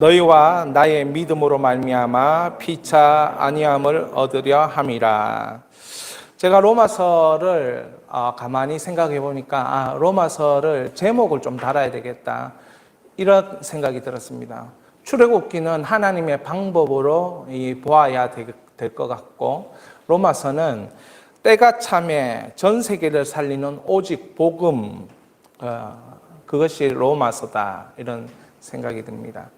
너희와 나의 믿음으로 말미암아 피차 아니함을 얻으려 함이라. 제가 로마서를 가만히 생각해 보니까 로마서를 제목을 좀 달아야 되겠다, 이런 생각이 들었습니다. 출애굽기는 하나님의 방법으로 보아야 될 것 같고, 로마서는 때가 참에 전 세계를 살리는 오직 복음, 그것이 로마서다, 이런 생각이 듭니다.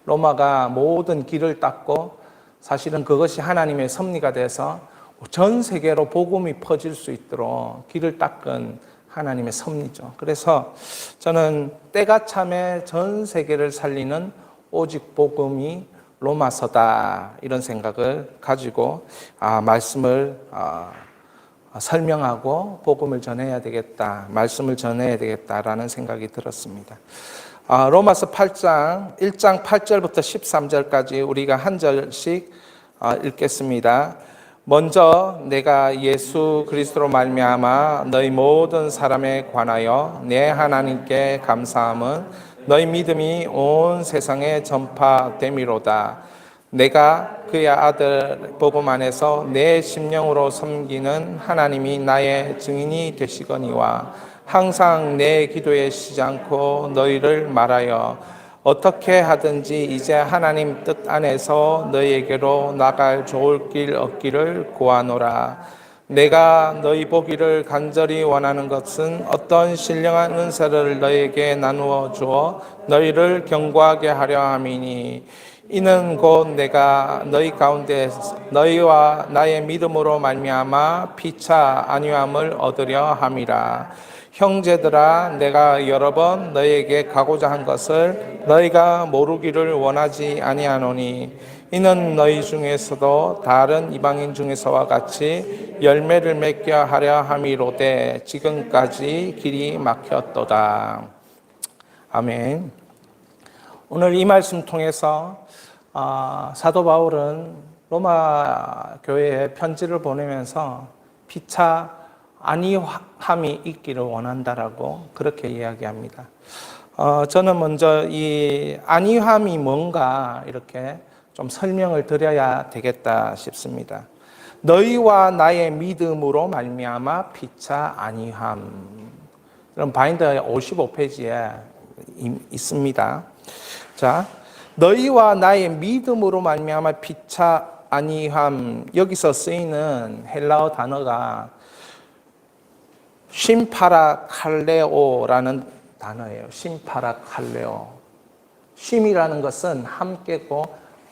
로마가 모든 길을 닦고 사실은 그것이 하나님의 섭리가 돼서 전 세계로 복음이 퍼질 수 있도록 길을 닦은 하나님의 섭리죠. 그래서 저는 때가 참에 전 세계를 살리는 오직 복음이 로마서다, 이런 생각을 가지고 말씀을 설명하고 복음을 전해야 되겠다, 말씀을 전해야 되겠다라는 생각이 들었습니다. 로마서 8장 1장 8절부터 13절까지 우리가 한 절씩 읽겠습니다. 먼저 내가 예수 그리스도로 말미암아 너희 모든 사람에 관하여 내 하나님께 감사함은 너희 믿음이 온 세상에 전파됨이로다. 내가 그의 아들 복음 안에서 내 심령으로 섬기는 하나님이 나의 증인이 되시거니와, 항상 내 기도에 쉬지 않고 너희를 말하여 어떻게 하든지 이제 하나님 뜻 안에서 너희에게로 나갈 좋을 길 얻기를 구하노라. 내가 너희 보기를 간절히 원하는 것은 어떤 신령한 은사를 너희에게 나누어 주어 너희를 견고하게 하려 함이니, 이는 곧 내가 너희 가운데 너희와 나의 믿음으로 말미암아 피차 안위함을 얻으려 함이라. 형제들아, 내가 여러 번 너희에게 가고자 한 것을 너희가 모르기를 원하지 아니하노니, 이는 너희 중에서도 다른 이방인 중에서와 같이 열매를 맺게 하려 함이로되 지금까지 길이 막혔도다. 아멘. 오늘 이 말씀 통해서 사도 바울은 로마 교회에 편지를 보내면서 피차 안위함이 있기를 원한다라고 그렇게 이야기합니다. 저는 먼저 이 안위함이 뭔가 이렇게 좀 설명을 드려야 되겠다 싶습니다. 너희와 나의 믿음으로 말미암아 피차 안위함. 이런 바인더 55페이지에 있습니다. 자, 너희와 나의 믿음으로 말미암아 피차 안위함, 여기서 쓰이는 헬라어 단어가 심파라칼레오라는 단어예요. 심파라칼레오. 심이라는 것은 함께고,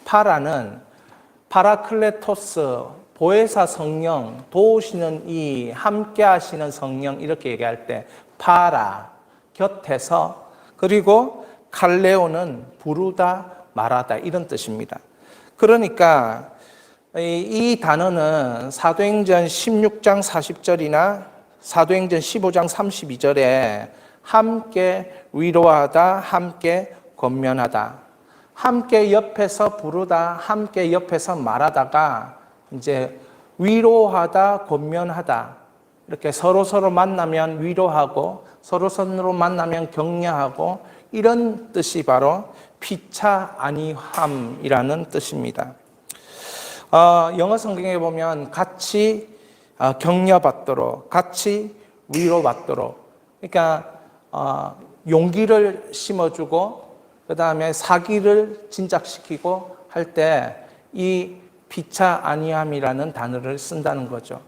파라는 파라클레토스, 보혜사 성령, 도우시는 이, 함께 하시는 성령, 이렇게 얘기할 때 파라, 곁에서, 그리고 칼레오는 부르다, 말하다, 이런 뜻입니다. 그러니까 이 단어는 사도행전 16장 40절이나 사도행전 15장 32절에 함께 위로하다, 함께 권면하다, 함께 옆에서 부르다, 함께 옆에서 말하다가 이제 위로하다, 권면하다, 이렇게 서로 만나면 위로하고 서로 만나면 격려하고, 이런 뜻이 바로 피차 안위함이라는 뜻입니다. 영어 성경에 보면 같이 격려받도록, 같이 위로받도록, 그러니까 용기를 심어주고 그 다음에 사기를 진작시키고 할 때 이 피차 안위함이라는 단어를 쓴다는 거죠.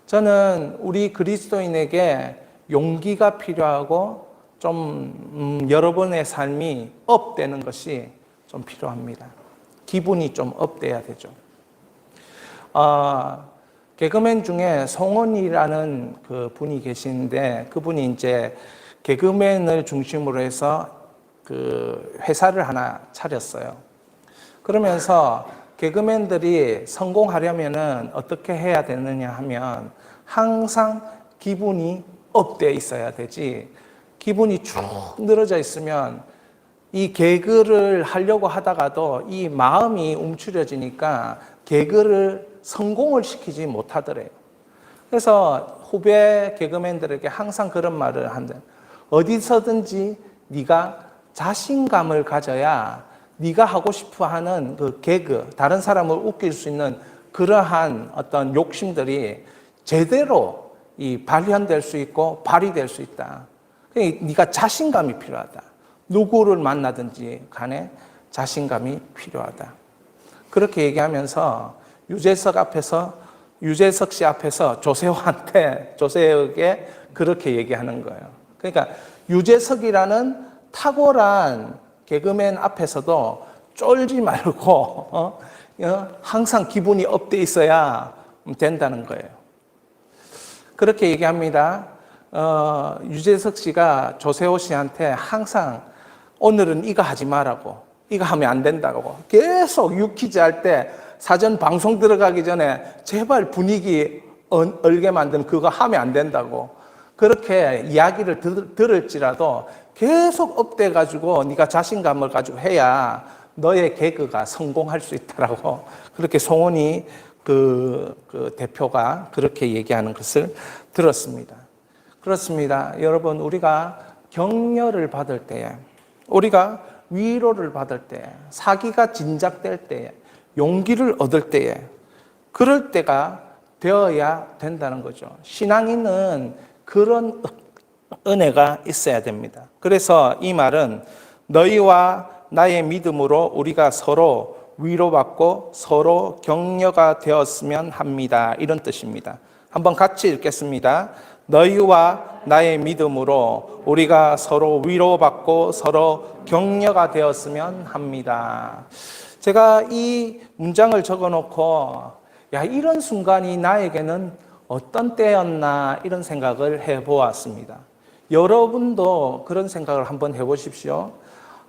저는 우리 그리스도인에게 용기가 필요하고 좀 여러분의 삶이 업되는 것이 좀 필요합니다. 기분이 좀 업돼야 되죠. 개그맨 중에 송원이라는 그 분이 계시는데, 그분이 이제 개그맨을 중심으로 해서 그 회사를 하나 차렸어요. 그러면서 개그맨들이 성공하려면은 어떻게 해야 되느냐 하면 항상 기분이 업돼 있어야 되지, 기분이 쭉 늘어져 있으면 이 개그를 하려고 하다가도 이 마음이 움츠려지니까 개그를 성공을 시키지 못하더래요. 그래서 후배 개그맨들에게 항상 그런 말을 한대. 어디서든지 네가 자신감을 가져야 네가 하고 싶어 하는 그 개그, 다른 사람을 웃길 수 있는 그러한 어떤 욕심들이 제대로 발현될 수 있고 발휘될 수 있다. 네가 자신감이 필요하다. 누구를 만나든지 간에 자신감이 필요하다. 그렇게 얘기하면서 유재석 씨 앞에서 조세호에게 그렇게 얘기하는 거예요. 그러니까 유재석이라는 탁월한 개그맨 앞에서도 쫄지 말고 항상 기분이 업돼 있어야 된다는 거예요. 그렇게 얘기합니다. 유재석 씨가 조세호 씨한테 항상 오늘은 이거 하지 말라고, 이거 하면 안 된다고 계속 유퀴즈 할 때 사전 방송 들어가기 전에 제발 분위기 얼게 만든 그거 하면 안 된다고 그렇게 이야기를 들을지라도 계속 업돼가지고 네가 자신감을 가지고 해야 너의 개그가 성공할 수 있다라고 그렇게 송원이 그 대표가 그렇게 얘기하는 것을 들었습니다. 그렇습니다. 여러분, 우리가 격려를 받을 때에, 우리가 위로를 받을 때, 사기가 진작될 때에, 용기를 얻을 때에, 그럴 때가 되어야 된다는 거죠. 신앙인은 그런 은혜가 있어야 됩니다. 그래서 이 말은 너희와 나의 믿음으로 우리가 서로 위로받고 서로 격려가 되었으면 합니다. 이런 뜻입니다. 한번 같이 읽겠습니다. 너희와 나의 믿음으로 우리가 서로 위로받고 서로 격려가 되었으면 합니다. 제가 이 문장을 적어놓고 이런 순간이 나에게는 어떤 때였나 이런 생각을 해보았습니다. 여러분도 그런 생각을 한번 해보십시오.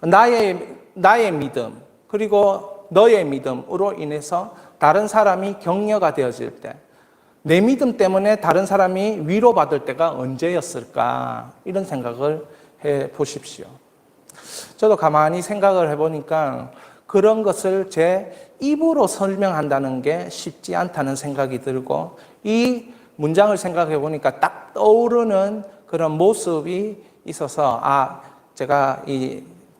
나의 믿음 그리고 너의 믿음으로 인해서 다른 사람이 격려가 되어질 때, 내 믿음 때문에 다른 사람이 위로받을 때가 언제였을까 이런 생각을 해보십시오. 저도 가만히 생각을 해보니까 그런 것을 제 입으로 설명한다는 게 쉽지 않다는 생각이 들고, 이 문장을 생각해 보니까 딱 떠오르는 그런 모습이 있어서 제가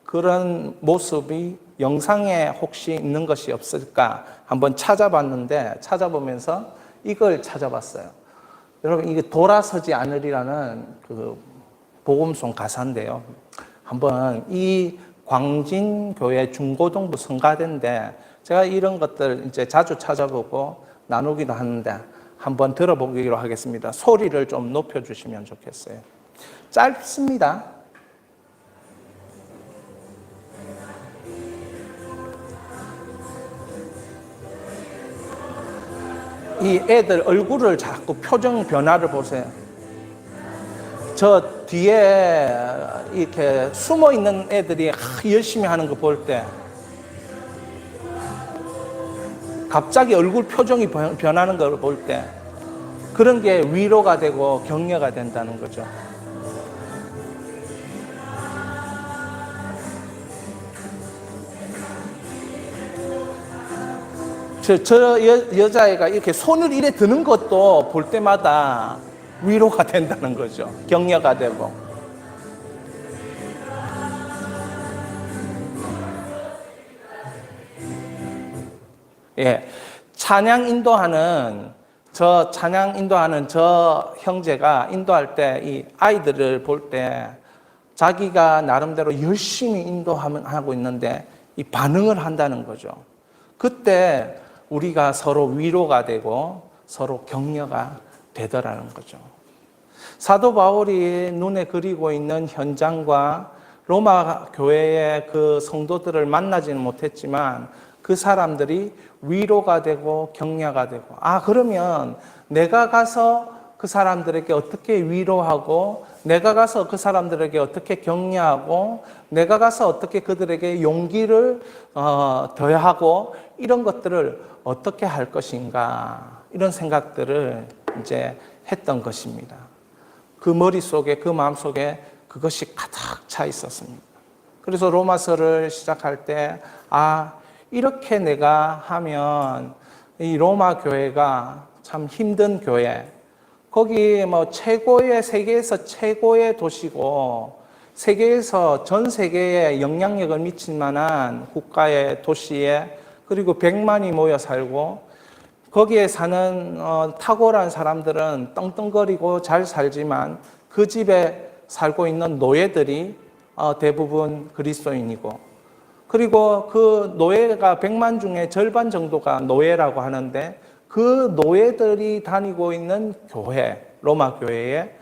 그런 모습이 영상에 혹시 있는 것이 없을까 한번 찾아봤는데, 찾아보면서 이걸 찾아봤어요. 여러분, 이게 돌아서지 않으리라는 그 복음송 가사인데요. 한번 이 광진교회 중고등부 성가대인데, 제가 이런 것들 이제 자주 찾아보고 나누기도 하는데 한번 들어보기로 하겠습니다. 소리를 좀 높여주시면 좋겠어요. 짧습니다. 이 애들 얼굴을 자꾸 표정 변화를 보세요. 저 뒤에 이렇게 숨어 있는 애들이 열심히 하는 거 볼 때 갑자기 얼굴 표정이 변하는 걸 볼 때 그런 게 위로가 되고 격려가 된다는 거죠. 저 여자애가 이렇게 손을 이래 드는 것도 볼 때마다 위로가 된다는 거죠. 격려가 되고. 찬양 인도하는 저 형제가 인도할 때 이 아이들을 볼 때 자기가 나름대로 열심히 인도하고 있는데 이 반응을 한다는 거죠. 그때 우리가 서로 위로가 되고 서로 격려가 되더라는 거죠. 사도 바울이 눈에 그리고 있는 현장과 로마 교회의 그 성도들을 만나지는 못했지만 그 사람들이 위로가 되고 격려가 되고, 그러면 내가 가서 그 사람들에게 어떻게 위로하고, 내가 가서 그 사람들에게 어떻게 격려하고, 내가 가서 어떻게 그들에게 용기를 더하고, 이런 것들을 어떻게 할 것인가, 이런 생각들을 이제 했던 것입니다. 그 머릿속에, 그 마음속에 그것이 가득 차 있었습니다. 그래서 로마서를 시작할 때 이렇게 내가 하면 이 로마 교회가 참 힘든 교회, 거기 세계에서 최고의 도시고 세계에서 전 세계에 영향력을 미칠 만한 국가에, 도시에, 그리고 100만이 모여 살고 거기에 사는 탁월한 사람들은 떵떵거리고 잘 살지만 그 집에 살고 있는 노예들이 대부분 그리스도인이고, 그리고 그 노예가 100만 중에 절반 정도가 노예라고 하는데 그 노예들이 다니고 있는 교회, 로마 교회에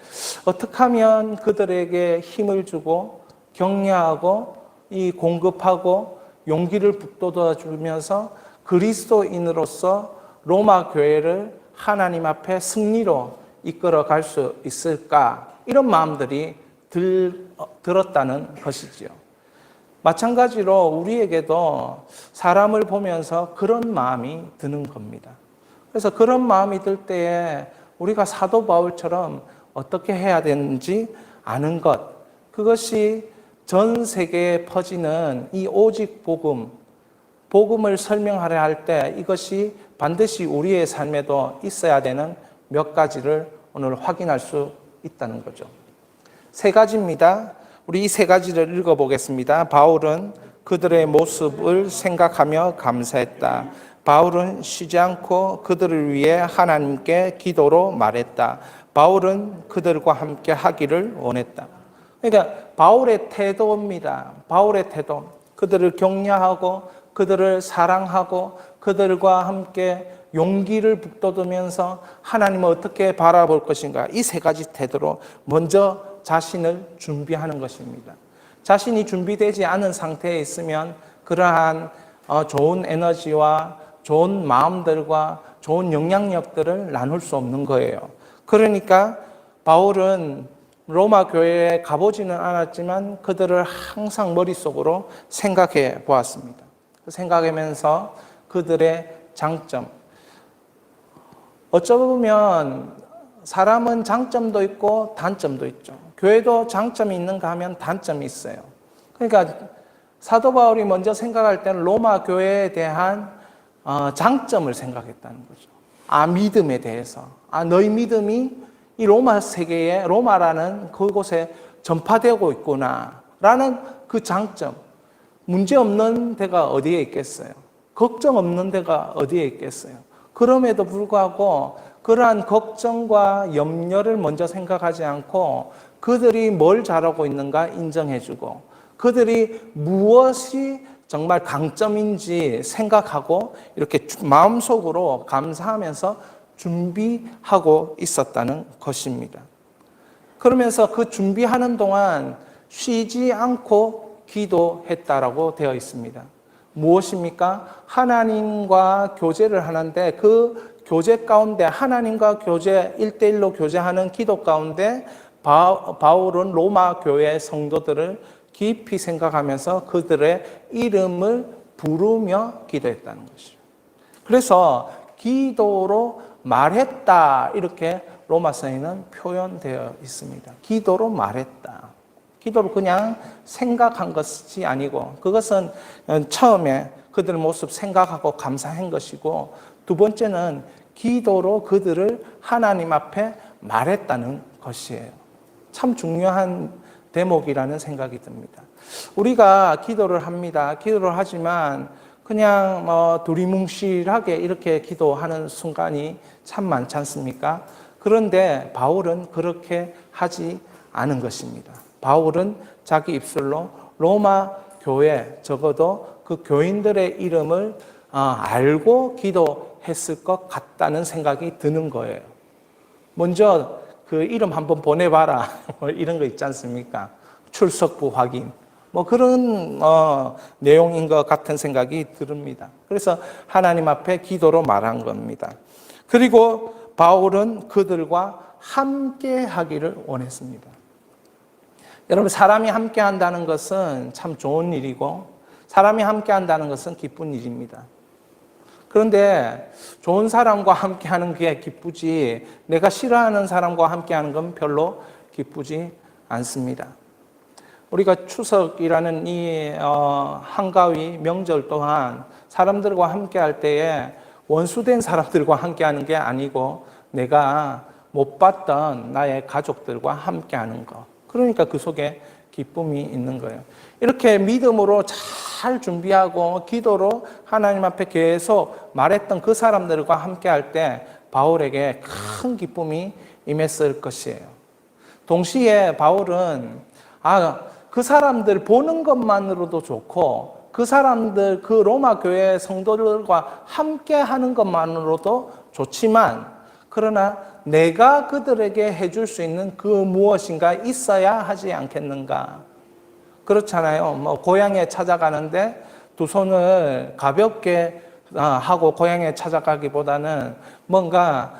어떻게 하면 그들에게 힘을 주고 격려하고 공급하고 용기를 북돋아 주면서 그리스도인으로서 로마 교회를 하나님 앞에 승리로 이끌어 갈 수 있을까? 이런 마음들이 들었다는 것이지요. 마찬가지로 우리에게도 사람을 보면서 그런 마음이 드는 겁니다. 그래서 그런 마음이 들 때에 우리가 사도 바울처럼 어떻게 해야 되는지 아는 것, 그것이 전 세계에 퍼지는 이 오직 복음을 설명하려 할 때 이것이 반드시 우리의 삶에도 있어야 되는 몇 가지를 오늘 확인할 수 있다는 거죠. 세 가지입니다. 우리 이 세 가지를 읽어보겠습니다. 바울은 그들의 모습을 생각하며 감사했다. 바울은 쉬지 않고 그들을 위해 하나님께 기도로 말했다. 바울은 그들과 함께 하기를 원했다. 그러니까 바울의 태도입니다. 바울의 태도. 그들을 격려하고 그들을 사랑하고 그들과 함께 용기를 북돋으면서 하나님을 어떻게 바라볼 것인가, 이 세 가지 태도로 먼저 자신을 준비하는 것입니다. 자신이 준비되지 않은 상태에 있으면 그러한 좋은 에너지와 좋은 마음들과 좋은 영향력들을 나눌 수 없는 거예요. 그러니까 바울은 로마 교회에 가보지는 않았지만 그들을 항상 머릿속으로 생각해 보았습니다. 생각하면서 그들의 장점, 어쩌면 사람은 장점도 있고 단점도 있죠. 교회도 장점이 있는가 하면 단점이 있어요. 그러니까 사도 바울이 먼저 생각할 때는 로마 교회에 대한 장점을 생각했다는 거죠. 믿음에 대해서. 너희 믿음이 이 로마 세계에, 로마라는 그곳에 전파되고 있구나 라는 그 장점. 문제 없는 데가 어디에 있겠어요? 걱정 없는 데가 어디에 있겠어요? 그럼에도 불구하고 그러한 걱정과 염려를 먼저 생각하지 않고 그들이 뭘 잘하고 있는가 인정해주고 그들이 무엇이 정말 강점인지 생각하고 이렇게 마음속으로 감사하면서 준비하고 있었다는 것입니다. 그러면서 그 준비하는 동안 쉬지 않고 기도했다라고 되어 있습니다. 무엇입니까? 하나님과 교제를 하는데 그 교제 가운데 하나님과 교제 1대1로 교제하는 기도 가운데 바울은 로마 교회 성도들을 깊이 생각하면서 그들의 이름을 부르며 기도했다는 것이죠. 그래서 기도로 말했다 이렇게 로마서에는 표현되어 있습니다. 기도로 말했다. 기도로 그냥 생각한 것이 아니고 그것은 처음에 그들의 모습 생각하고 감사한 것이고 두 번째는 기도로 그들을 하나님 앞에 말했다는 것이에요. 참 중요한 대목이라는 생각이 듭니다. 우리가 기도를 합니다. 기도를 하지만 그냥 두리뭉실하게 이렇게 기도하는 순간이 참 많지 않습니까? 그런데 바울은 그렇게 하지 않은 것입니다. 바울은 자기 입술로 로마 교회, 적어도 그 교인들의 이름을 알고 기도했을 것 같다는 생각이 드는 거예요. 먼저 그 이름 한번 보내봐라 이런 거 있지 않습니까? 출석부 확인 그런 내용인 것 같은 생각이 듭니다. 그래서 하나님 앞에 기도로 말한 겁니다. 그리고 바울은 그들과 함께 하기를 원했습니다. 여러분, 사람이 함께 한다는 것은 참 좋은 일이고 사람이 함께 한다는 것은 기쁜 일입니다. 그런데 좋은 사람과 함께 하는 게 기쁘지 내가 싫어하는 사람과 함께 하는 건 별로 기쁘지 않습니다. 우리가 추석이라는 이 한가위 명절 또한 사람들과 함께 할 때에 원수된 사람들과 함께 하는 게 아니고 내가 못 봤던 나의 가족들과 함께 하는 것. 그러니까 그 속에 기쁨이 있는 거예요. 이렇게 믿음으로 잘 준비하고 기도로 하나님 앞에 계속 말했던 그 사람들과 함께 할 때 바울에게 큰 기쁨이 임했을 것이에요. 동시에 바울은 그 사람들 보는 것만으로도 좋고 그 사람들 그 로마 교회 성도들과 함께 하는 것만으로도 좋지만 그러나 내가 그들에게 해줄 수 있는 그 무엇인가 있어야 하지 않겠는가. 그렇잖아요. 뭐 고향에 찾아가는데 두 손을 가볍게 하고 고향에 찾아가기보다는 뭔가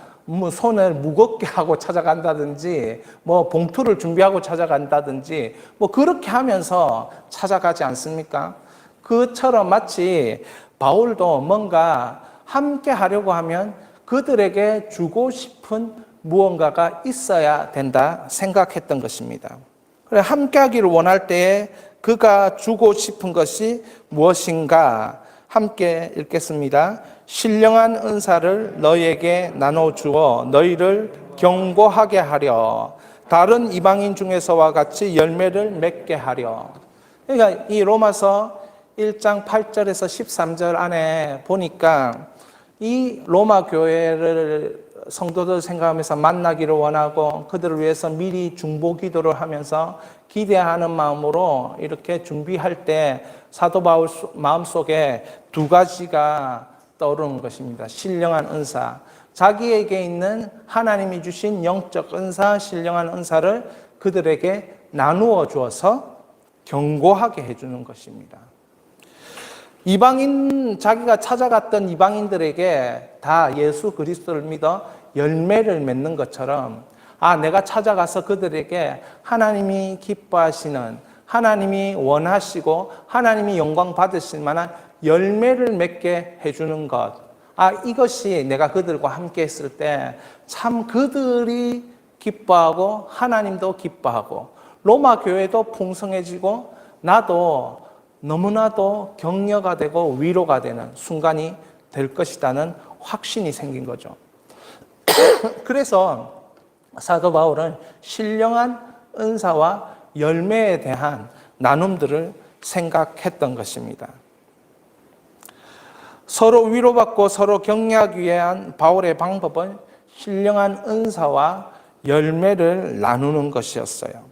손을 무겁게 하고 찾아간다든지 뭐 봉투를 준비하고 찾아간다든지 뭐 그렇게 하면서 찾아가지 않습니까? 그처럼 마치 바울도 뭔가 함께 하려고 하면 그들에게 주고 싶은 무언가가 있어야 된다 생각했던 것입니다. 그래, 함께 하기를 원할 때에 그가 주고 싶은 것이 무엇인가 함께 읽겠습니다. 신령한 은사를 너희에게 나눠주어 너희를 경고하게 하려 다른 이방인 중에서와 같이 열매를 맺게 하려. 그러니까 이 로마서 1장 8절에서 13절 안에 보니까 이 로마 교회를 성도들 생각하면서 만나기를 원하고 그들을 위해서 미리 중보 기도를 하면서 기대하는 마음으로 이렇게 준비할 때 사도 바울 마음속에 두 가지가 떠오르는 것입니다. 신령한 은사, 자기에게 있는 하나님이 주신 영적 은사, 신령한 은사를 그들에게 나누어 주어서 경고하게 해주는 것입니다. 자기가 찾아갔던 이방인들에게 다 예수 그리스도를 믿어 열매를 맺는 것처럼 내가 찾아가서 그들에게 하나님이 기뻐하시는, 하나님이 원하시고 하나님이 영광 받으실 만한 열매를 맺게 해주는 것, 이것이 내가 그들과 함께 했을 때 참 그들이 기뻐하고 하나님도 기뻐하고 로마 교회도 풍성해지고 나도 너무나도 격려가 되고 위로가 되는 순간이 될 것이라는 확신이 생긴 거죠. 그래서 사도 바울은 신령한 은사와 열매에 대한 나눔들을 생각했던 것입니다. 서로 위로받고 서로 격려하기 위한 바울의 방법은 신령한 은사와 열매를 나누는 것이었어요.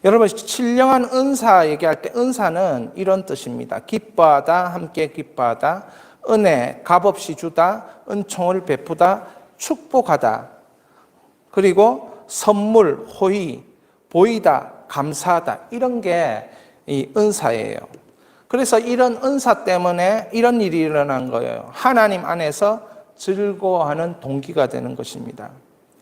여러분, 신령한 은사 얘기할 때 은사는 이런 뜻입니다. 기뻐하다, 함께 기뻐하다, 은혜, 값없이 주다, 은총을 베푸다, 축복하다, 그리고 선물, 호의, 보이다, 감사하다, 이런 게 이 은사예요. 그래서 이런 은사 때문에 이런 일이 일어난 거예요. 하나님 안에서 즐거워하는 동기가 되는 것입니다.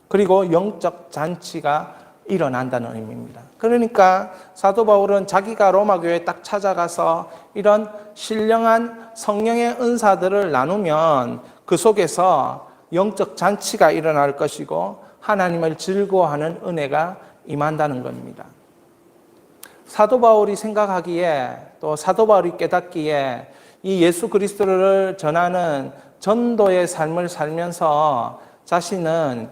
그리고 영적 잔치가 일어난다는 의미입니다. 그러니까 사도 바울은 자기가 로마 교회에 딱 찾아가서 이런 신령한 성령의 은사들을 나누면 그 속에서 영적 잔치가 일어날 것이고 하나님을 즐거워하는 은혜가 임한다는 겁니다. 사도 바울이 생각하기에 또 사도 바울이 깨닫기에 이 예수 그리스도를 전하는 전도의 삶을 살면서 자신은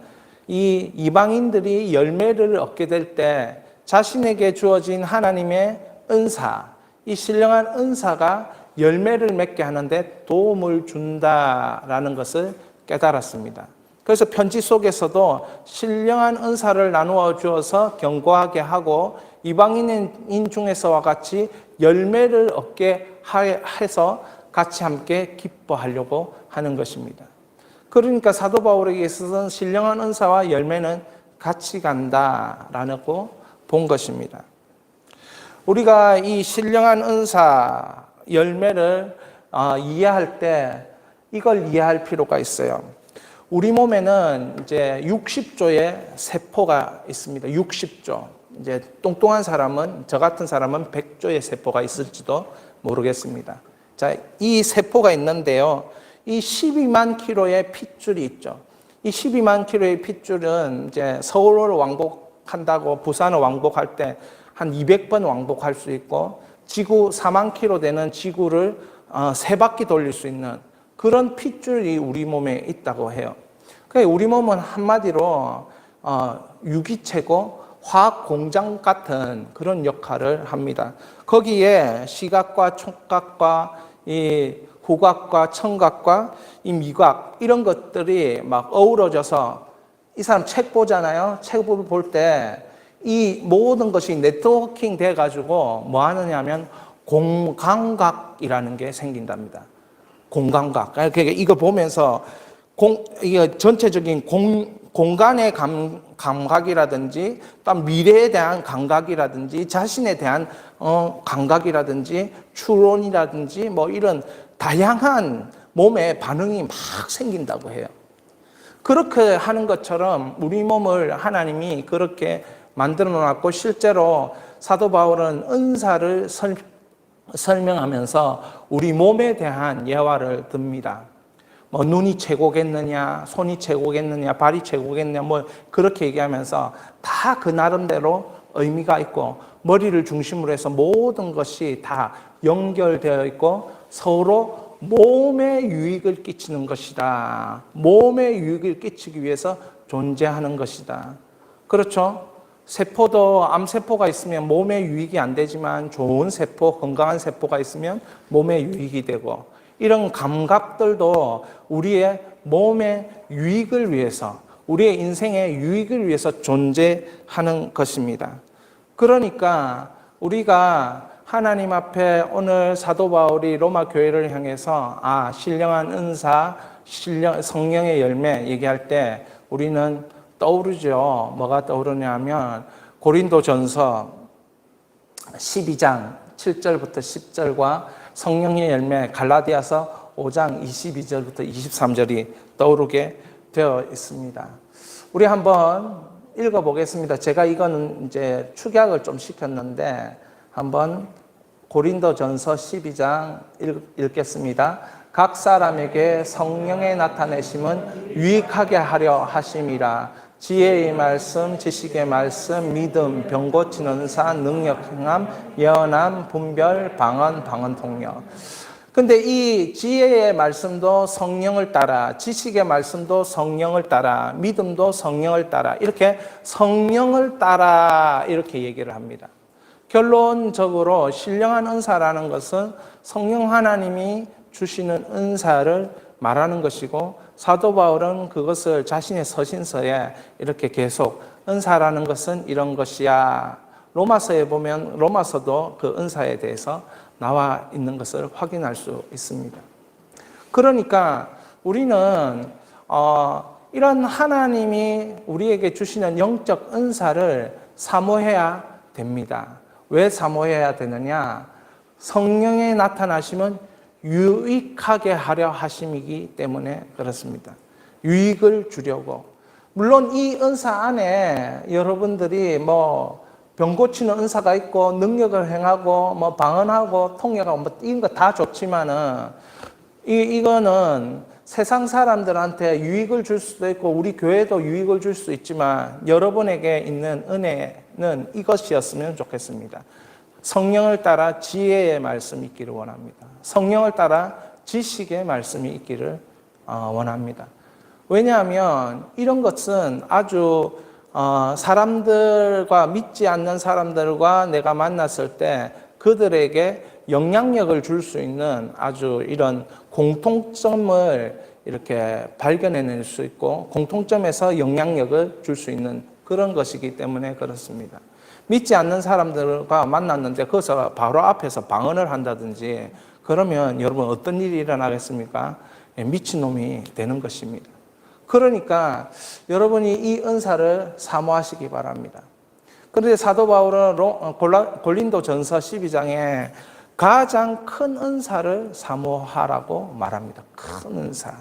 이 이방인들이 열매를 얻게 될 때 자신에게 주어진 하나님의 은사, 이 신령한 은사가 열매를 맺게 하는데 도움을 준다라는 것을 깨달았습니다. 그래서 편지 속에서도 신령한 은사를 나누어 주어서 경고하게 하고 이방인 중에서와 같이 열매를 얻게 해서 같이 함께 기뻐하려고 하는 것입니다. 그러니까 사도 바울에게 있어서는 신령한 은사와 열매는 같이 간다라고 본 것입니다. 우리가 이 신령한 은사, 열매를 이해할 때 이걸 이해할 필요가 있어요. 우리 몸에는 이제 60조의 세포가 있습니다. 60조. 이제 뚱뚱한 사람은, 저 같은 사람은 100조의 세포가 있을지도 모르겠습니다. 자, 이 세포가 있는데요. 이 12만 킬로의 핏줄이 있죠. 이 12만 킬로의 핏줄은 이제 서울을 왕복한다고 부산을 왕복할 때 한 200번 왕복할 수 있고 지구 4만 킬로 되는 지구를 3바퀴 돌릴 수 있는 그런 핏줄이 우리 몸에 있다고 해요. 그러니까 우리 몸은 한마디로 유기체고 화학 공장 같은 그런 역할을 합니다. 거기에 시각과 촉각과 이 후각과 청각과 이 미각 이런 것들이 막 어우러져서 이 사람 책 보잖아요. 책을 볼 때 이 모든 것이 네트워킹 돼 가지고 뭐 하느냐면 공감각이라는 게 생긴답니다. 공감각. 그러니까 이거 보면서 이게 전체적인 공간의 감각이라든지, 또 미래에 대한 감각이라든지, 자신에 대한 감각이라든지, 추론이라든지, 뭐 이런 다양한 몸의 반응이 막 생긴다고 해요. 그렇게 하는 것처럼 우리 몸을 하나님이 그렇게 만들어 놨고, 실제로 사도 바울은 은사를 설명하면서 우리 몸에 대한 예화를 듭니다. 뭐 눈이 최고겠느냐, 손이 최고겠느냐, 발이 최고겠느냐, 뭐 그렇게 얘기하면서 다 그 나름대로 의미가 있고, 머리를 중심으로 해서 모든 것이 다 연결되어 있고 서로 몸에 유익을 끼치는 것이다. 몸에 유익을 끼치기 위해서 존재하는 것이다. 그렇죠? 세포도 암세포가 있으면 몸에 유익이 안 되지만 좋은 세포, 건강한 세포가 있으면 몸에 유익이 되고, 이런 감각들도 우리의 몸의 유익을 위해서, 우리의 인생의 유익을 위해서 존재하는 것입니다. 그러니까 우리가 하나님 앞에 오늘 사도 바울이 로마 교회를 향해서 신령한 은사, 성령의 열매 얘기할 때 우리는 떠오르죠. 뭐가 떠오르냐면 고린도전서 12장 7절부터 10절과 성령의 열매 갈라디아서 5장 22절부터 23절이 떠오르게 되어 있습니다. 우리 한번 읽어보겠습니다. 제가 이거는 이제 축약을 좀 시켰는데 한번 고린도전서 12장 읽겠습니다. 각 사람에게 성령의 나타내심은 유익하게 하려 하심이라. 지혜의 말씀, 지식의 말씀, 믿음, 병 고치는 은사, 능력 행함, 예언함, 분별, 방언 통역. 근데 이 지혜의 말씀도 성령을 따라, 지식의 말씀도 성령을 따라, 믿음도 성령을 따라, 이렇게 성령을 따라 이렇게 얘기를 합니다. 결론적으로 신령한 은사라는 것은 성령 하나님이 주시는 은사를 말하는 것이고, 사도 바울은 그것을 자신의 서신서에 이렇게 계속 은사라는 것은 이런 것이야. 로마서에 보면 로마서도 그 은사에 대해서 나와 있는 것을 확인할 수 있습니다. 그러니까 우리는 이런 하나님이 우리에게 주시는 영적 은사를 사모해야 됩니다. 왜 사모해야 되느냐? 성령의 나타나심은 유익하게 하려 하심이기 때문에 그렇습니다. 유익을 주려고. 물론 이 은사 안에 여러분들이 뭐 병 고치는 은사가 있고 능력을 행하고 뭐 방언하고 통역하고 뭐 이런 거 다 좋지만은 이거는 세상 사람들한테 유익을 줄 수도 있고 우리 교회도 유익을 줄 수 있지만 여러분에게 있는 은혜는 이것이었으면 좋겠습니다. 성령을 따라 지혜의 말씀이 있기를 원합니다. 성령을 따라 지식의 말씀이 있기를 원합니다. 왜냐하면 이런 것은 아주 사람들과 믿지 않는 사람들과 내가 만났을 때 그들에게 영향력을 줄 수 있는 아주 이런 공통점을 이렇게 발견해낼 수 있고 공통점에서 영향력을 줄 수 있는 그런 것이기 때문에 그렇습니다. 믿지 않는 사람들과 만났는데 거기서 바로 앞에서 방언을 한다든지 그러면 여러분 어떤 일이 일어나겠습니까? 미친놈이 되는 것입니다. 그러니까 여러분이 이 은사를 사모하시기 바랍니다. 그런데 사도 바울은 고린도전서 12장에 가장 큰 은사를 사모하라고 말합니다. 큰 은사.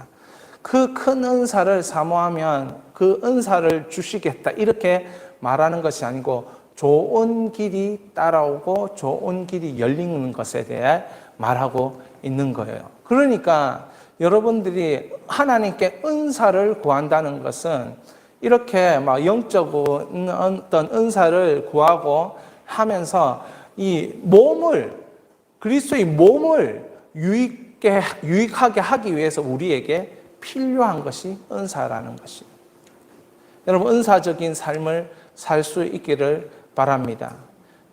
그 큰 은사를 사모하면 그 은사를 주시겠다 이렇게 말하는 것이 아니고 좋은 길이 따라오고 좋은 길이 열리는 것에 대해 말하고 있는 거예요. 그러니까 여러분들이 하나님께 은사를 구한다는 것은 이렇게 막 영적인 어떤 은사를 구하고 하면서 이 몸을, 그리스도의 몸을 유익하게 하기 위해서 우리에게 필요한 것이 은사라는 것입니다. 여러분, 은사적인 삶을 살 수 있기를 바랍니다.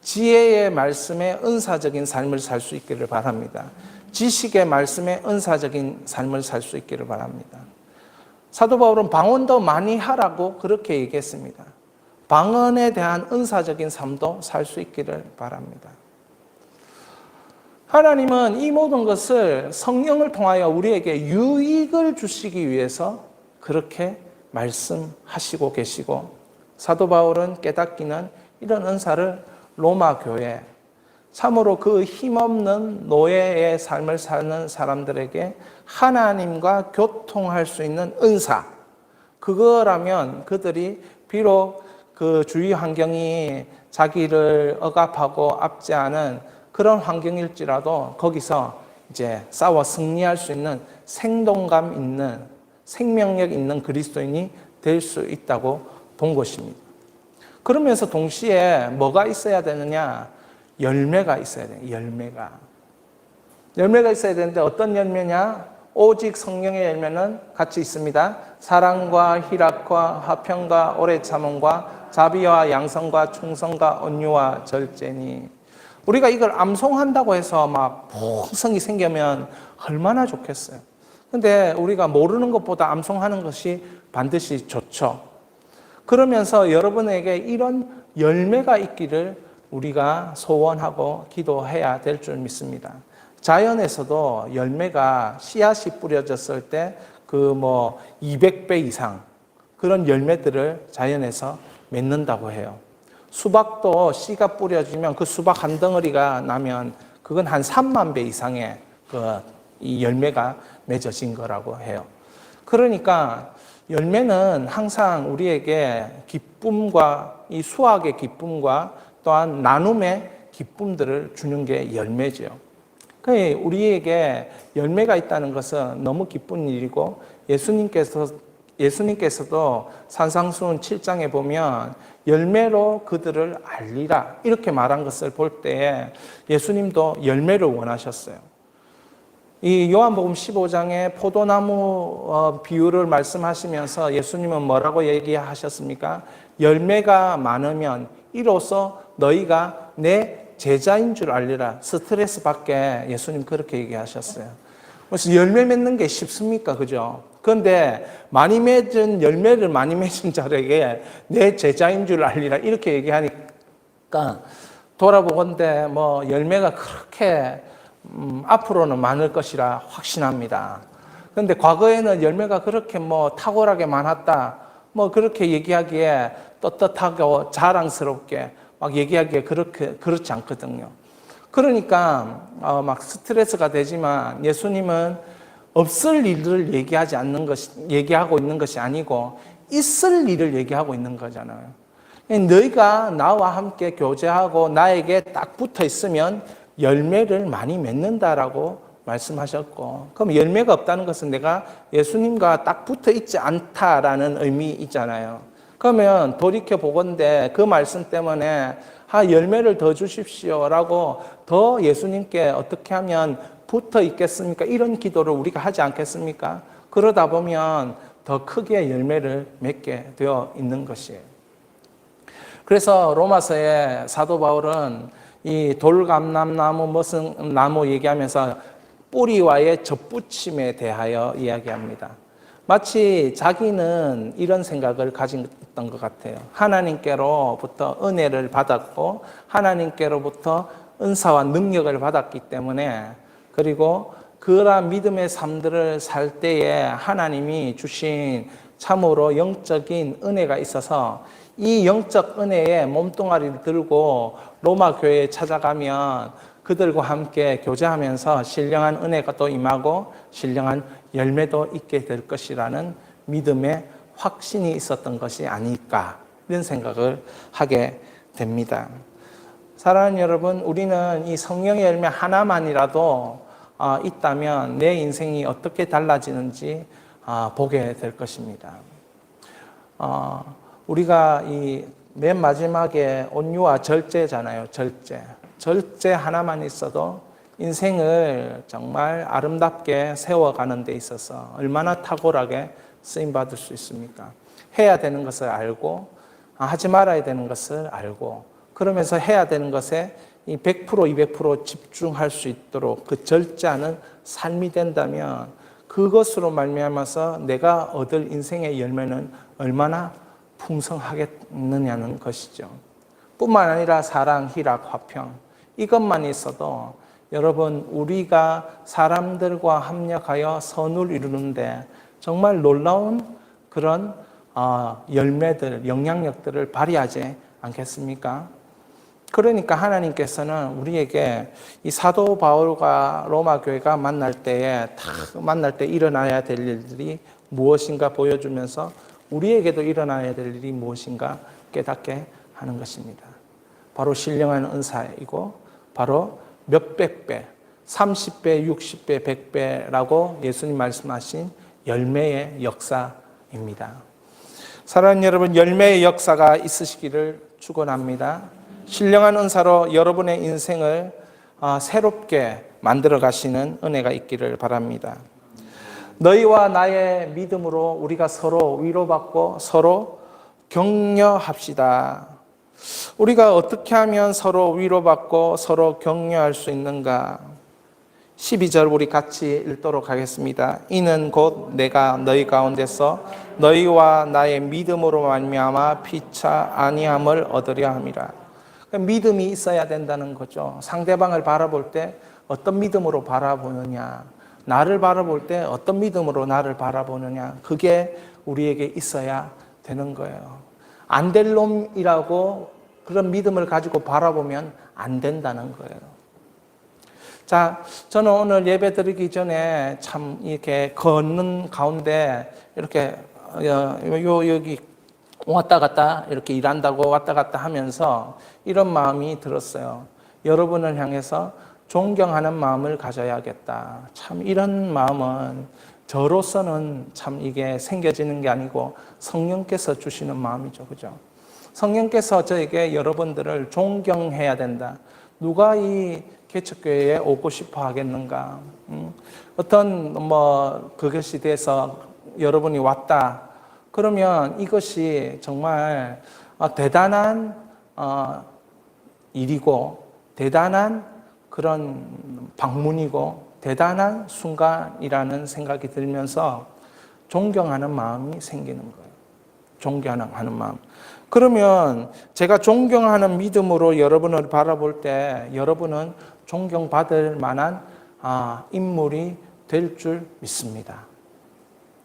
지혜의 말씀에 은사적인 삶을 살 수 있기를 바랍니다. 지식의 말씀에 은사적인 삶을 살 수 있기를 바랍니다. 사도 바울은 방언도 많이 하라고 그렇게 얘기했습니다. 방언에 대한 은사적인 삶도 살 수 있기를 바랍니다. 하나님은 이 모든 것을 성령을 통하여 우리에게 유익을 주시기 위해서 그렇게 말씀하시고 계시고, 사도 바울은 깨닫기는 이런 은사를 로마 교회, 참으로 그 힘없는 노예의 삶을 사는 사람들에게 하나님과 교통할 수 있는 은사, 그거라면 그들이 비록 그 주위 환경이 자기를 억압하고 압제하는 그런 환경일지라도 거기서 이제 싸워 승리할 수 있는 생동감 있는, 생명력 있는 그리스도인이 될 수 있다고 본 것입니다. 그러면서 동시에 뭐가 있어야 되느냐? 열매가 있어야 돼요. 열매가 있어야 되는데 어떤 열매냐? 오직 성령의 열매는 같이 있습니다. 사랑과 희락과 화평과 오래 참음과 자비와 양성과 충성과 온유와 절제니. 우리가 이걸 암송한다고 해서 막 풍성이 생기면 얼마나 좋겠어요. 근데 우리가 모르는 것보다 암송하는 것이 반드시 좋죠. 그러면서 여러분에게 이런 열매가 있기를 우리가 소원하고 기도해야 될 줄 믿습니다. 자연에서도 열매가 씨앗이 뿌려졌을 때 그 200배 이상 그런 열매들을 자연에서 맺는다고 해요. 수박도 씨가 뿌려지면 그 수박 한 덩어리가 나면 그건 한 3만 배 이상의 이 열매가 맺어진 거라고 해요. 그러니까 열매는 항상 우리에게 기쁨과 이 수확의 기쁨과 또한 나눔의 기쁨들을 주는 게 열매죠. 그러니까 우리에게 열매가 있다는 것은 너무 기쁜 일이고, 예수님께서도 산상수훈 7장에 보면 열매로 그들을 알리라 이렇게 말한 것을 볼 때에 예수님도 열매를 원하셨어요. 이 요한복음 15장에 포도나무 비유를 말씀하시면서 예수님은 뭐라고 얘기하셨습니까? 열매가 많으면 이로써 너희가 내 제자인 줄 알리라. 스트레스 받게 예수님 그렇게 얘기하셨어요. 그래서 열매 맺는 게 쉽습니까? 그죠? 그런데 열매를 많이 맺은 자에게 내 제자인 줄 알리라 이렇게 얘기하니까 돌아보건대 열매가 그렇게 앞으로는 많을 것이라 확신합니다. 그런데 과거에는 열매가 그렇게 탁월하게 많았다 그렇게 얘기하기에 떳떳하고 자랑스럽게 막 얘기하기에 그렇지 않거든요. 그러니까 막 스트레스가 되지만 예수님은 없을 일을 얘기하고 있는 것이 아니고 있을 일을 얘기하고 있는 거잖아요. 너희가 나와 함께 교제하고 나에게 딱 붙어 있으면 열매를 많이 맺는다라고 말씀하셨고, 그럼 열매가 없다는 것은 내가 예수님과 딱 붙어 있지 않다라는 의미이잖아요. 그러면 돌이켜 보건대 그 말씀 때문에 열매를 더 주십시오라고 더 예수님께 어떻게 하면 붙어 있겠습니까? 이런 기도를 우리가 하지 않겠습니까? 그러다 보면 더 크게 열매를 맺게 되어 있는 것이에요. 그래서 로마서의 사도 바울은 이 돌감람나무 무슨 나무 얘기하면서 뿌리와의 접붙임에 대하여 이야기합니다. 마치 자기는 이런 생각을 가졌던 것 같아요. 하나님께로부터 은혜를 받았고 하나님께로부터 은사와 능력을 받았기 때문에, 그리고 그러한 믿음의 삶들을 살 때에 하나님이 주신 참으로 영적인 은혜가 있어서 이 영적 은혜의 몸뚱아리를 들고 로마 교회에 찾아가면 그들과 함께 교제하면서 신령한 은혜가 또 임하고 신령한 열매도 있게 될 것이라는 믿음의 확신이 있었던 것이 아닐까, 이런 생각을 하게 됩니다. 사랑하는 여러분, 우리는 이 성령의 열매 하나만이라도 있다면 내 인생이 어떻게 달라지는지 보게 될 것입니다. 우리가 이 맨 마지막에 온유와 절제잖아요. 절제 하나만 있어도 인생을 정말 아름답게 세워가는 데 있어서 얼마나 탁월하게 쓰임받을 수 있습니까? 해야 되는 것을 알고 하지 말아야 되는 것을 알고 그러면서 해야 되는 것에 이 100% 200% 집중할 수 있도록 그 절제하는 삶이 된다면 그것으로 말미암아서 내가 얻을 인생의 열매는 얼마나 풍성하겠느냐는 것이죠. 뿐만 아니라 사랑, 희락, 화평 이것만 있어도 여러분 우리가 사람들과 합력하여 선을 이루는데 정말 놀라운 그런 열매들, 영향력들을 발휘하지 않겠습니까? 그러니까 하나님께서는 우리에게 이 사도 바울과 로마 교회가 만날 때 일어나야 될 일들이 무엇인가 보여주면서 우리에게도 일어나야 될 일이 무엇인가 깨닫게 하는 것입니다. 바로 신령한 은사이고 바로 몇백 배, 30배, 60배, 100배라고 예수님 말씀하신 열매의 역사입니다. 사랑하는 여러분, 열매의 역사가 있으시기를 축원합니다. 신령한 은사로 여러분의 인생을 새롭게 만들어 가시는 은혜가 있기를 바랍니다. 너희와 나의 믿음으로 우리가 서로 위로받고 서로 격려합시다. 우리가 어떻게 하면 서로 위로받고 서로 격려할 수 있는가? 12절 우리 같이 읽도록 하겠습니다. 이는 곧 내가 너희 가운데서 너희와 나의 믿음으로 말미암아 피차 아니함을 얻으려 함이라. 믿음이 있어야 된다는 거죠. 상대방을 바라볼 때 어떤 믿음으로 바라보느냐, 나를 바라볼 때 어떤 믿음으로 나를 바라보느냐, 그게 우리에게 있어야 되는 거예요. 안 될 놈이라고 그런 믿음을 가지고 바라보면 안 된다는 거예요. 자, 저는 오늘 예배 드리기 전에 참 이렇게 걷는 가운데 이렇게 여기 왔다 갔다 이렇게 일한다고 왔다 갔다 하면서 이런 마음이 들었어요. 여러분을 향해서 존경하는 마음을 가져야겠다. 참 이런 마음은 저로서는 참 이게 생겨지는 게 아니고 성령께서 주시는 마음이죠. 그죠? 성령께서 저에게 여러분들을 존경해야 된다. 누가 이 개척교회에 오고 싶어 하겠는가? 어떤 그것이 돼서 여러분이 왔다. 그러면 이것이 정말 대단한 일이고 대단한 그런 방문이고 대단한 순간이라는 생각이 들면서 존경하는 마음이 생기는 거예요. 존경하는 마음. 그러면 제가 존경하는 믿음으로 여러분을 바라볼 때 여러분은 존경받을 만한 인물이 될 줄 믿습니다.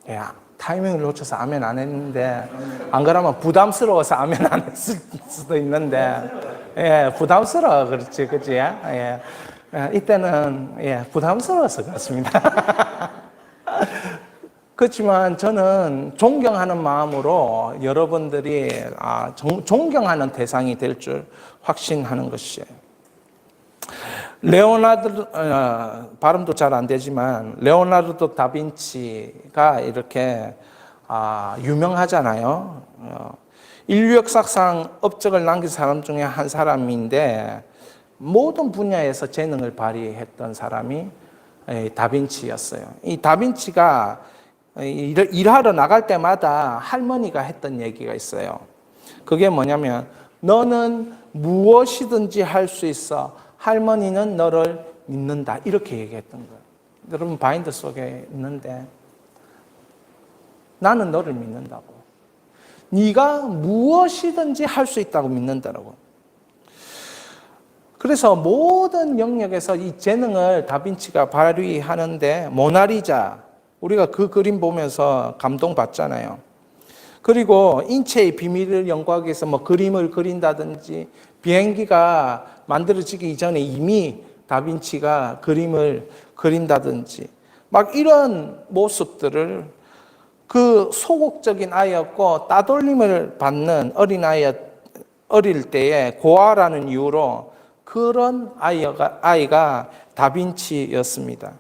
예, 타이밍을 놓쳐서 아멘 안 했는데 안 그러면 부담스러워서 아멘 안 했을 수도 있는데 예, 부담스러워 그렇지, 그치? 예, 이때는 부담스러워서 그렇습니다. 그렇지만 저는 존경하는 마음으로 여러분들이 존경하는 대상이 될 줄 확신하는 것이에요. 발음도 잘 안 되지만 레오나르도 다빈치가 이렇게 유명하잖아요. 인류 역사상 업적을 남긴 사람 중에 한 사람인데 모든 분야에서 재능을 발휘했던 사람이 다빈치였어요. 이 다빈치가 일하러 나갈 때마다 할머니가 했던 얘기가 있어요. 그게 뭐냐면 너는 무엇이든지 할 수 있어. 할머니는 너를 믿는다. 이렇게 얘기했던 거예요. 여러분 바인드 속에 있는데 나는 너를 믿는다고. 네가 무엇이든지 할 수 있다고 믿는다라고. 그래서 모든 영역에서 이 재능을 다빈치가 발휘하는데 모나리자 우리가 그 그림 보면서 감동받잖아요. 그리고 인체의 비밀을 연구하기 위해서 그림을 그린다든지 비행기가 만들어지기 이전에 이미 다빈치가 그림을 그린다든지 막 이런 모습들을 그 소극적인 아이였고 따돌림을 받는 어릴 때에 고아라는 이유로 그런 아이가 다빈치였습니다.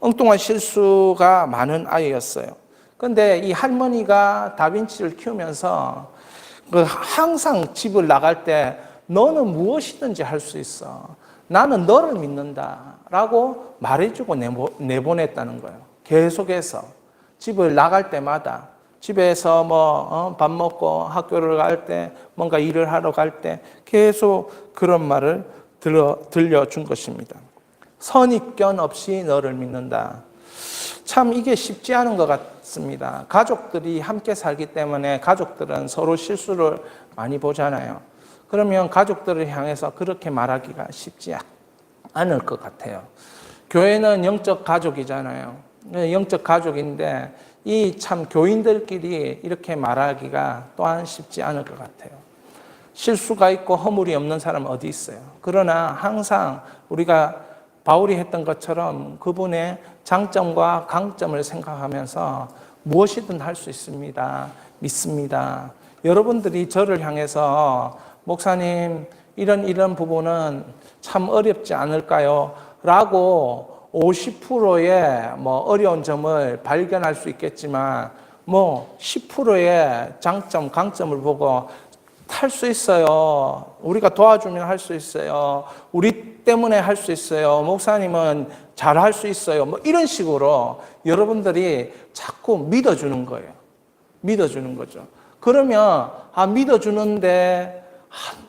엉뚱한 실수가 많은 아이였어요. 그런데 이 할머니가 다빈치를 키우면서 항상 집을 나갈 때 너는 무엇이든지 할 수 있어. 나는 너를 믿는다. 라고 말해주고 내보냈다는 거예요. 계속해서 집을 나갈 때마다 집에서 밥 먹고 학교를 갈 때, 뭔가 일을 하러 갈 때 계속 그런 말을 들려준 것입니다. 선입견 없이 너를 믿는다. 참 이게 쉽지 않은 것 같습니다. 가족들이 함께 살기 때문에 가족들은 서로 실수를 많이 보잖아요. 그러면 가족들을 향해서 그렇게 말하기가 쉽지 않을 것 같아요. 교회는 영적 가족이잖아요. 영적 가족인데 이 참 교인들끼리 이렇게 말하기가 또한 쉽지 않을 것 같아요. 실수가 있고 허물이 없는 사람은 어디 있어요? 그러나 항상 우리가 바울이 했던 것처럼 그분의 장점과 강점을 생각하면서 무엇이든 할 수 있습니다. 믿습니다. 여러분들이 저를 향해서 목사님 이런 부분은 참 어렵지 않을까요? 라고 50%의 어려운 점을 발견할 수 있겠지만 10%의 장점, 강점을 보고 할 수 있어요. 우리가 도와주면 할 수 있어요. 우리 때문에 할 수 있어요. 목사님은 잘 할 수 있어요. 이런 식으로 여러분들이 자꾸 믿어주는 거예요. 믿어주는 거죠. 그러면 믿어주는데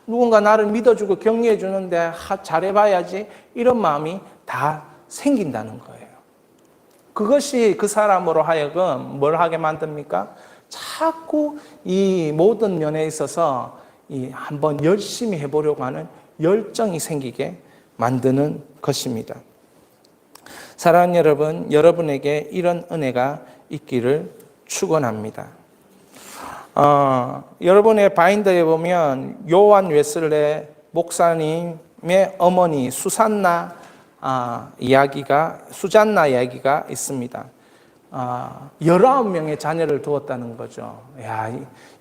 누군가 나를 믿어주고 격려해 주는데 잘해봐야지 이런 마음이 다 생긴다는 거예요. 그것이 그 사람으로 하여금 뭘 하게 만듭니까? 자꾸 이 모든 면에 있어서 한번 열심히 해보려고 하는 열정이 생기게 만드는 것입니다. 사랑하는 여러분, 여러분에게 이런 은혜가 있기를 축원합니다. 여러분의 바인더에 보면 요한 웨슬레 목사님의 어머니 수잔나 이야기가 있습니다. 19명의 자녀를 두었다는 거죠.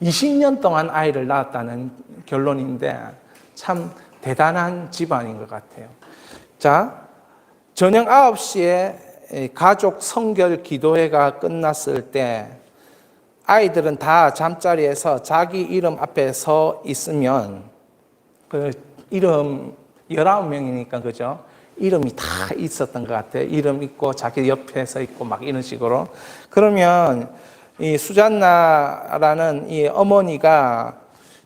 20년 동안 아이를 낳았다는 결론인데 참 대단한 집안인 것 같아요. 자, 저녁 9시에 가족 성결 기도회가 끝났을 때 아이들은 다 잠자리에서 자기 이름 앞에 서 있으면 그 이름 19명이니까 그죠? 이름이 다 있었던 것 같아요. 이름 있고 자기 옆에 서 있고 막 이런 식으로. 그러면 이 수잔나라는 이 어머니가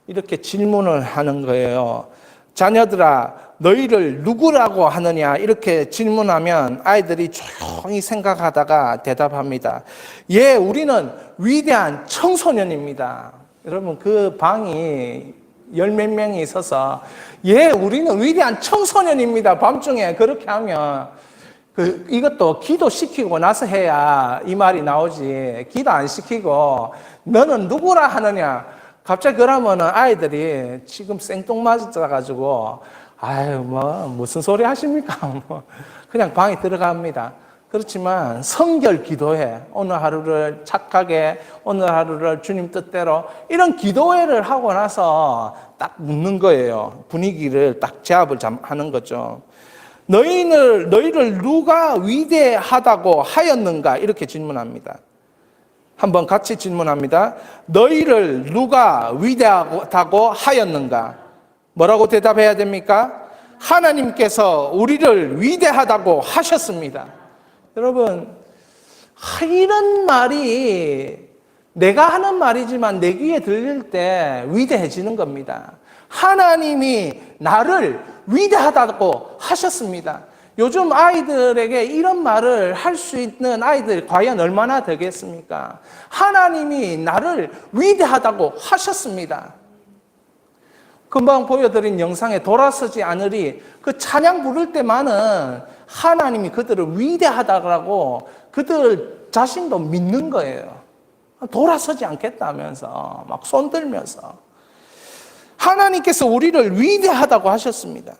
이렇게 질문을 하는 거예요. 자녀들아, 너희를 누구라고 하느냐? 이렇게 질문하면 아이들이 조용히 생각하다가 대답합니다. 예, 우리는 위대한 청소년입니다. 여러분, 그 방이 열 몇 명이 있어서 예, 우리는 위대한 청소년입니다. 밤중에 그렇게 하면 이것도 기도시키고 나서 해야 이 말이 나오지. 기도 안 시키고 너는 누구라 하느냐? 갑자기 그러면은 아이들이 지금 생뚱맞아가지고 아유 무슨 소리 하십니까? 그냥 방에 들어갑니다. 그렇지만 성결 기도회, 오늘 하루를 착하게, 오늘 하루를 주님 뜻대로 이런 기도회를 하고 나서 딱 묻는 거예요. 분위기를 딱 제압을 하는 거죠. 너희를 누가 위대하다고 하였는가? 이렇게 질문합니다. 한번 같이 질문합니다. 너희를 누가 위대하다고 하였는가? 뭐라고 대답해야 됩니까? 하나님께서 우리를 위대하다고 하셨습니다. 여러분, 이런 말이 내가 하는 말이지만 내 귀에 들릴 때 위대해지는 겁니다. 하나님이 나를 위대하다고 하셨습니다. 요즘 아이들에게 이런 말을 할 수 있는 아이들 과연 얼마나 되겠습니까? 하나님이 나를 위대하다고 하셨습니다. 금방 보여드린 영상에 돌아서지 않으리 그 찬양 부를 때만은 하나님이 그들을 위대하다고 그들 자신도 믿는 거예요. 돌아서지 않겠다면서 막 손들면서 하나님께서 우리를 위대하다고 하셨습니다.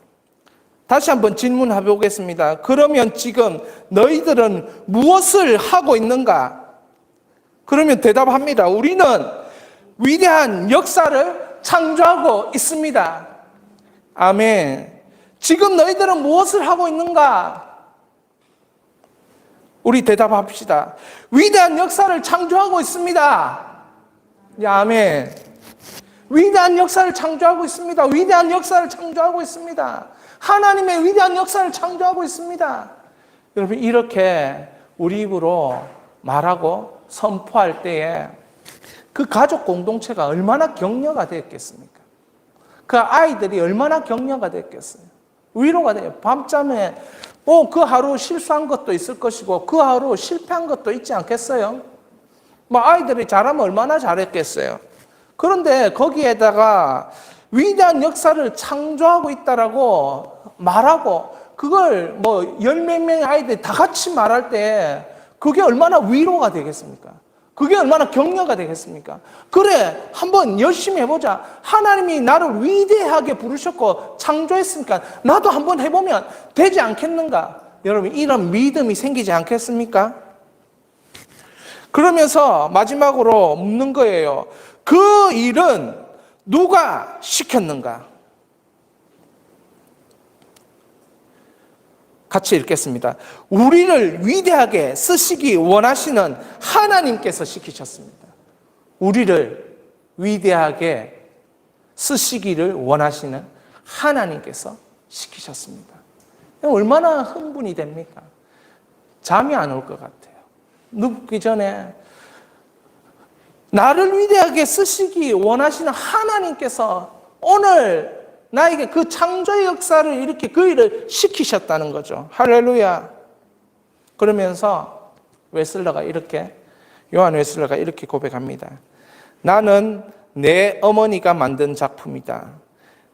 다시 한번 질문해 보겠습니다. 그러면 지금 너희들은 무엇을 하고 있는가? 그러면 대답합니다. 우리는 위대한 역사를 창조하고 있습니다. 아멘. 지금 너희들은 무엇을 하고 있는가? 우리 대답합시다. 위대한 역사를 창조하고 있습니다. 아멘. 위대한 역사를 창조하고 있습니다. 위대한 역사를 창조하고 있습니다. 하나님의 위대한 역사를 창조하고 있습니다. 여러분, 이렇게 우리 입으로 말하고 선포할 때에 그 가족 공동체가 얼마나 격려가 됐겠습니까? 그 아이들이 얼마나 격려가 됐겠어요? 위로가 돼요. 밤잠에 그 하루 실수한 것도 있을 것이고 그 하루 실패한 것도 있지 않겠어요? 아이들이 잘하면 얼마나 잘했겠어요? 그런데 거기에다가 위대한 역사를 창조하고 있다라고 말하고 그걸 열 몇 명의 아이들이 다 같이 말할 때 그게 얼마나 위로가 되겠습니까? 그게 얼마나 격려가 되겠습니까? 그래, 한번 열심히 해보자. 하나님이 나를 위대하게 부르셨고 창조했으니까 나도 한번 해보면 되지 않겠는가? 여러분, 이런 믿음이 생기지 않겠습니까? 그러면서 마지막으로 묻는 거예요. 그 일은 누가 시켰는가? 같이 읽겠습니다. 우리를 위대하게 쓰시기 원하시는 하나님께서 시키셨습니다. 우리를 위대하게 쓰시기를 원하시는 하나님께서 시키셨습니다. 얼마나 흥분이 됩니까? 잠이 안 올 것 같아요. 눕기 전에 나를 위대하게 쓰시기 원하시는 하나님께서 오늘 나에게 그 창조의 역사를 이렇게 그 일을 시키셨다는 거죠. 할렐루야. 그러면서 요한 웨슬러가 이렇게 고백합니다. 나는 내 어머니가 만든 작품이다.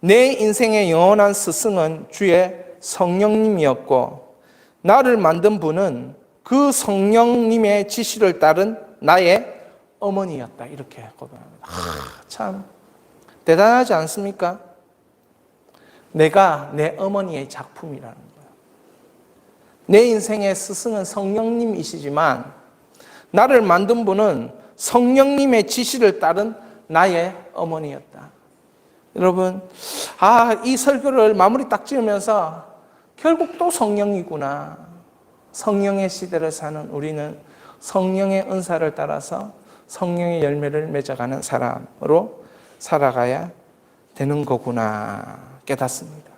내 인생의 영원한 스승은 주의 성령님이었고 나를 만든 분은 그 성령님의 지시를 따른 나의 어머니였다. 이렇게 고백합니다. 참 대단하지 않습니까? 내가 내 어머니의 작품이라는 거예요. 내 인생의 스승은 성령님이시지만 나를 만든 분은 성령님의 지시를 따른 나의 어머니였다. 여러분, 이 설교를 마무리 딱 지으면서 결국 또 성령이구나. 성령의 시대를 사는 우리는 성령의 은사를 따라서 성령의 열매를 맺어가는 사람으로 살아가야 되는 거구나 깨닫습니다.